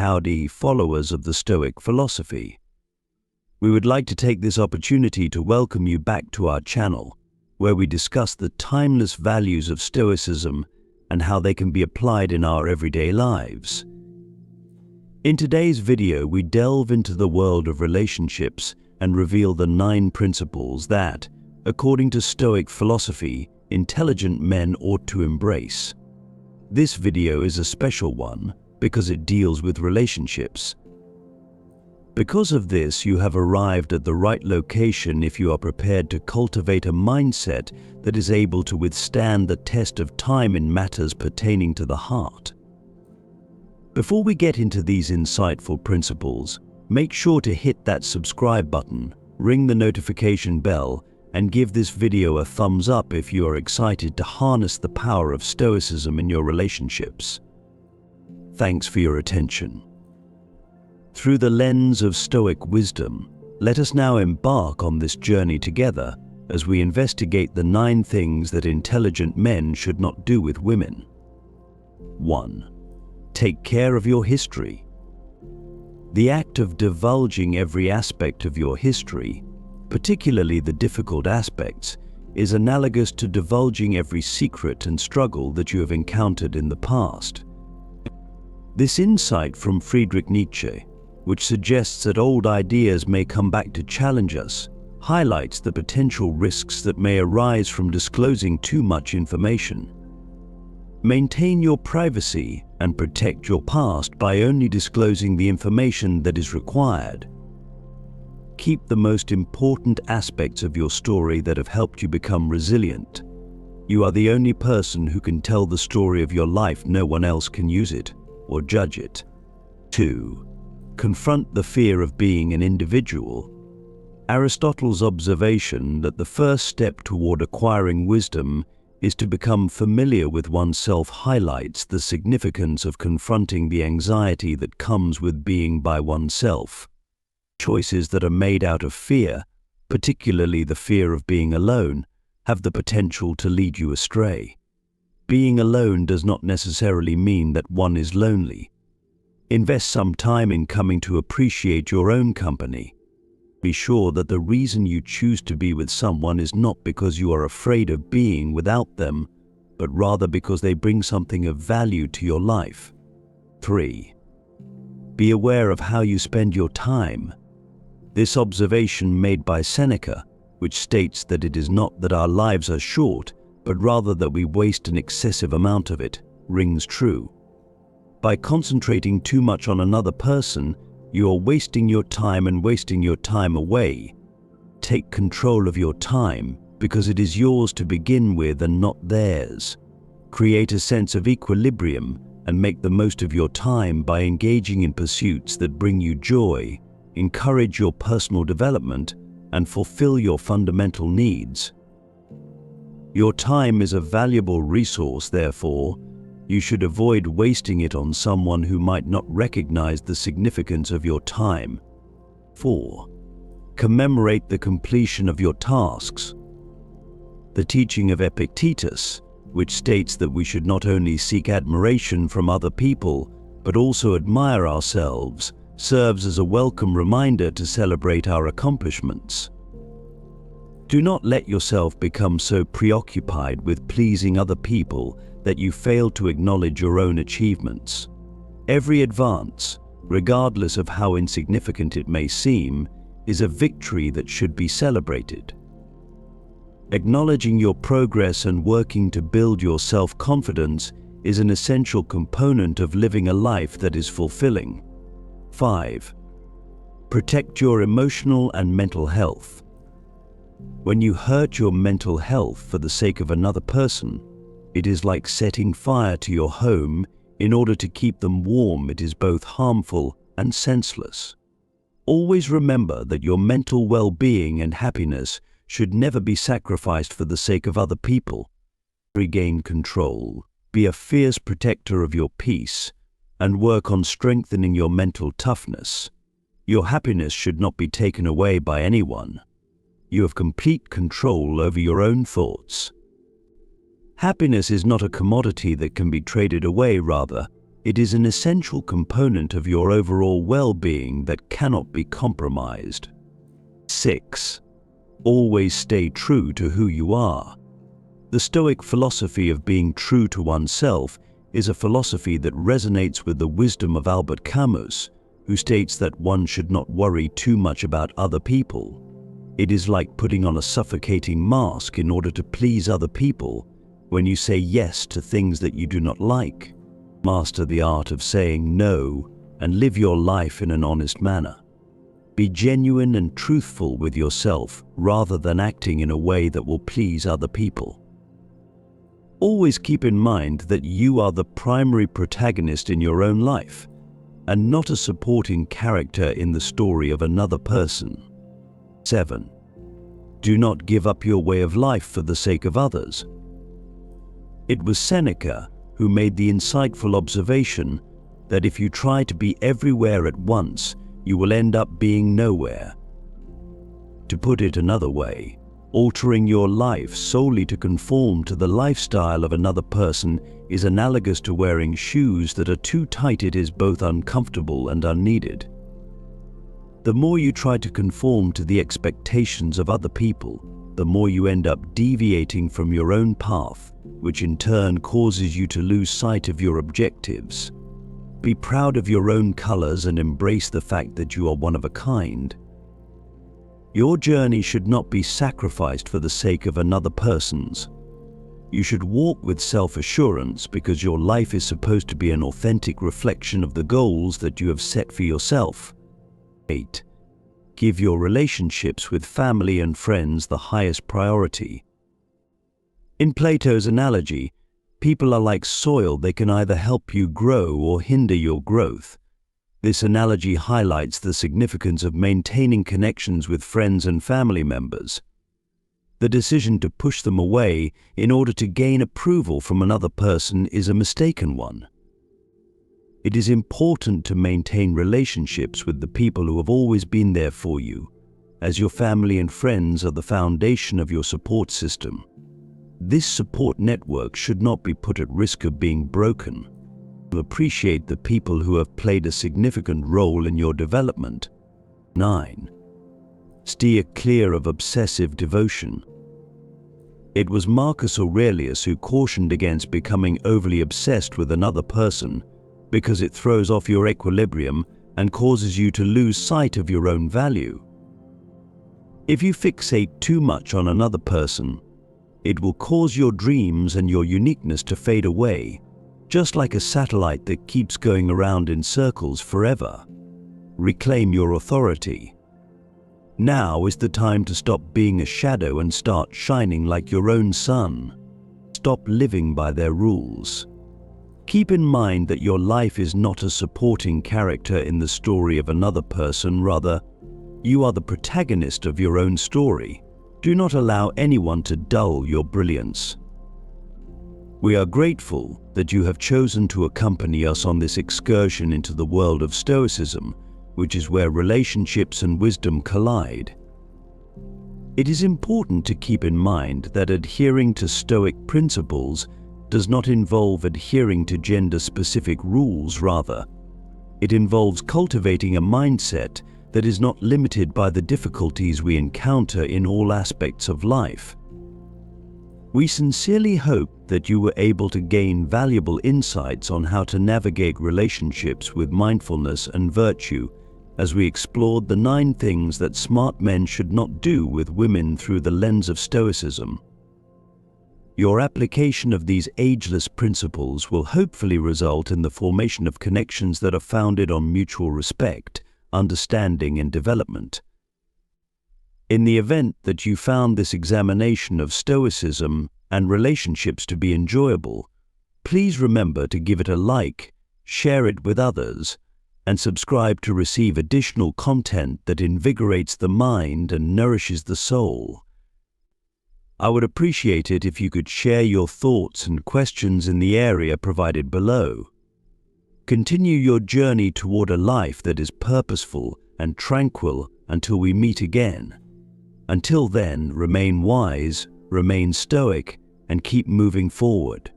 Howdy, followers of the Stoic philosophy. We would like to take this opportunity to welcome you back to our channel, where we discuss the timeless values of Stoicism and how they can be applied in our everyday lives. In today's video, we delve into the world of relationships and reveal the 9 principles that, according to Stoic philosophy, intelligent men ought to embrace. This video is a special one because it deals with relationships. Because of this, you have arrived at the right location if you are prepared to cultivate a mindset that is able to withstand the test of time in matters pertaining to the heart. Before we get into these insightful principles, make sure to hit that subscribe button, ring the notification bell, and give this video a thumbs up if you are excited to harness the power of Stoicism in your relationships. Thanks for your attention. Through the lens of Stoic wisdom, let us now embark on this journey together as we investigate the 9 things that intelligent men should not do with women. 1. Take care of your history. The act of divulging every aspect of your history, particularly the difficult aspects, is analogous to divulging every secret and struggle that you have encountered in the past. This insight from Friedrich Nietzsche, which suggests that old ideas may come back to challenge us, highlights the potential risks that may arise from disclosing too much information. Maintain your privacy and protect your past by only disclosing the information that is required. Keep the most important aspects of your story that have helped you become resilient. You are the only person who can tell the story of your life. No one else can use it or judge it. 2. Confront the fear of being an individual. Aristotle's observation that the first step toward acquiring wisdom is to become familiar with oneself highlights the significance of confronting the anxiety that comes with being by oneself. Choices that are made out of fear, particularly the fear of being alone, have the potential to lead you astray. Being alone does not necessarily mean that one is lonely. Invest some time in coming to appreciate your own company. Be sure that the reason you choose to be with someone is not because you are afraid of being without them, but rather because they bring something of value to your life. 3. Be aware of how you spend your time. This observation made by Seneca, which states that it is not that our lives are short, but rather that we waste an excessive amount of it, rings true. By concentrating too much on another person, you are wasting your time and wasting your time away. Take control of your time because it is yours to begin with and not theirs. Create a sense of equilibrium and make the most of your time by engaging in pursuits that bring you joy, encourage your personal development, and fulfill your fundamental needs. Your time is a valuable resource, therefore, you should avoid wasting it on someone who might not recognize the significance of your time. 4. Commemorate the completion of your tasks. The teaching of Epictetus, which states that we should not only seek admiration from other people, but also admire ourselves, serves as a welcome reminder to celebrate our accomplishments. Do not let yourself become so preoccupied with pleasing other people that you fail to acknowledge your own achievements. Every advance, regardless of how insignificant it may seem, is a victory that should be celebrated. Acknowledging your progress and working to build your self-confidence is an essential component of living a life that is fulfilling. 5. Protect your emotional and mental health. When you hurt your mental health for the sake of another person, it is like setting fire to your home in order to keep them warm. It is both harmful and senseless. Always remember that your mental well-being and happiness should never be sacrificed for the sake of other people. Regain control, be a fierce protector of your peace, and work on strengthening your mental toughness. Your happiness should not be taken away by anyone. You have complete control over your own thoughts. Happiness is not a commodity that can be traded away, rather, It is an essential component of your overall well-being that cannot be compromised. 6. Always stay true to who you are. The Stoic philosophy of being true to oneself is a philosophy that resonates with the wisdom of Albert Camus, who states that one should not worry too much about other people. It is like putting on a suffocating mask in order to please other people when you say yes to things that you do not like. Master the art of saying no and live your life in an honest manner. Be genuine and truthful with yourself rather than acting in a way that will please other people. Always keep in mind that you are the primary protagonist in your own life and not a supporting character in the story of another person. 7. Do not give up your way of life for the sake of others. It was Seneca who made the insightful observation that if you try to be everywhere at once, you will end up being nowhere. To put it another way, altering your life solely to conform to the lifestyle of another person is analogous to wearing shoes that are too tight. It is both uncomfortable and unneeded. The more you try to conform to the expectations of other people, the more you end up deviating from your own path, which in turn causes you to lose sight of your objectives. Be proud of your own colors and embrace the fact that you are one of a kind. Your journey should not be sacrificed for the sake of another person's. You should walk with self-assurance because your life is supposed to be an authentic reflection of the goals that you have set for yourself. 8. Give your relationships with family and friends the highest priority. In Plato's analogy, people are like soil. They can either help you grow or hinder your growth. This analogy highlights the significance of maintaining connections with friends and family members. The decision to push them away in order to gain approval from another person is a mistaken one. It is important to maintain relationships with the people who have always been there for you, as your family and friends are the foundation of your support system. This support network should not be put at risk of being broken. Appreciate the people who have played a significant role in your development. 9. Steer clear of obsessive devotion. It was Marcus Aurelius who cautioned against becoming overly obsessed with another person because it throws off your equilibrium and causes you to lose sight of your own value. If you fixate too much on another person, it will cause your dreams and your uniqueness to fade away, just like a satellite that keeps going around in circles forever. Reclaim your authority. Now is the time to stop being a shadow and start shining like your own sun. Stop living by their rules. Keep in mind that your life is not a supporting character in the story of another person. Rather, you are the protagonist of your own story. Do not allow anyone to dull your brilliance. We are grateful that you have chosen to accompany us on this excursion into the world of Stoicism, which is where relationships and wisdom collide. It is important to keep in mind that adhering to Stoic principles does not involve adhering to gender-specific rules. Rather, it involves cultivating a mindset that is not limited by the difficulties we encounter in all aspects of life. We sincerely hope that you were able to gain valuable insights on how to navigate relationships with mindfulness and virtue as we explored the 9 things that smart men should not do with women through the lens of Stoicism. Your application of these ageless principles will hopefully result in the formation of connections that are founded on mutual respect, understanding, and development. In the event that you found this examination of Stoicism and relationships to be enjoyable, please remember to give it a like, share it with others, and subscribe to receive additional content that invigorates the mind and nourishes the soul. I would appreciate it if you could share your thoughts and questions in the area provided below. Continue your journey toward a life that is purposeful and tranquil until we meet again. Until then, remain wise, remain stoic, and keep moving forward.